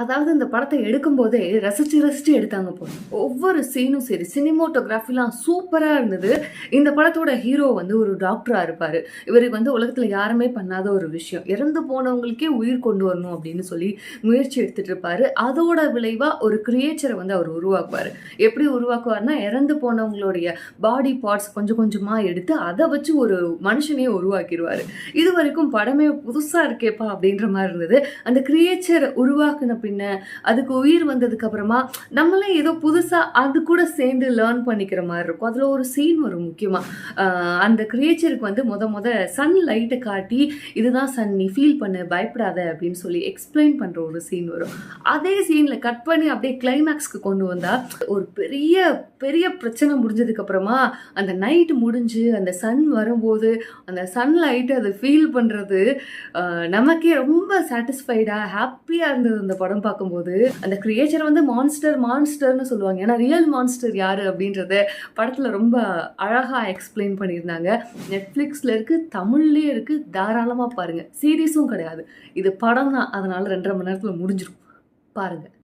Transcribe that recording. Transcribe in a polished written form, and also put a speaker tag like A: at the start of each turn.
A: அதாவது இந்த படத்தை எடுக்கும்போதே ரசிச்சு ரசிச்சு எடுத்தாங்க போல. ஒவ்வொரு சீனும் சரி, சினிமோட்டோகிராஃபிலாம் சூப்பரா இருந்தது. இந்த படத்தோட ஹீரோ வந்து ஒரு டாக்டரா இருப்பாரு. இவருக்கு வந்து உலகத்துல யாருமே பண்ணாத ஒரு விஷயம். இறந்து போனவங்களுக்கே உயிர் கொண்டு வரணும் அப்படின்னு சொல்லி முயற்சி எடுத்துட்டு இருப்பாரு. அதோட விளைவா ஒரு கிரியேச்சரை வந்து அவர் உருவாக்குவாரு. எப்படி உருவாக்குவார்னா, இறந்து போனவங்களுடைய பாடி பார்ட்ஸ் கொஞ்சம் கொஞ்சமா எடுத்து அதை வச்சு ஒரு மனுஷனையே உருவாக்கிடுவாரு. இது வரைக்கும் படமே புதுசா இருக்கேப்பா அப்படின்ற மாதிரி இருந்தது. அந்த கிரியேச்சர் உருவாக்குன பின்ன அதுக்கு உயிர் வந்ததுக்கு அப்புறமா நம்மளே ஏதோ புதுசா அது கூட சேர்ந்து லேர்ன் பண்ணிக்கிற மாதிரி இருக்கும். அதுல ஒரு சீன் வரும் முக்கியமா. அந்த கிரியேச்சருக்கு வந்து முத சன் லைட்டை காட்டி இதுதான் சன், நீ ஃபீல் பண்ணு, பயப்படாத அப்படின்னு சொல்லி எக்ஸ்பிளைன் பண்ற ஒரு சீன் வரும். அதே சீன்ல கட் பண்ணி அப்படியே கிளைமேக்ஸ்க்கு கொண்டு வந்தா ஒரு பெரிய பெரிய பிரச்சனை முடிஞ்சதுக்கு அப்புறமா அந்த நைட் முடிஞ்சு அந்த சன் வரும்போது அந்த சன் லைட் அதை ஃபீல் பண்றது நமக்கே ரொம்ப சாட்டிஸ்ஃபைடா ஹாப்பியா இருந்தது அந்த படம் பார்க்கும்போது. அந்த கிரியேச்சர் வந்து மான்ஸ்டர்னு சொல்லுவாங்க. ஏன்னா ரியல் மான்ஸ்டர் யாரு அப்படின்றத படத்துல ரொம்ப அழகா எக்ஸ்பிளைன் பண்ணியிருந்தாங்க. நெட்ஃபிளிக்ஸ்ல இருக்கு, தமிழ்லயே இருக்கு, தாராளமா பாருங்க. சீரீஸும் கிடையாது, இது படம் தான். அதனால 2.5 மணி நேரத்துல முடிஞ்சிடும். பாருங்க.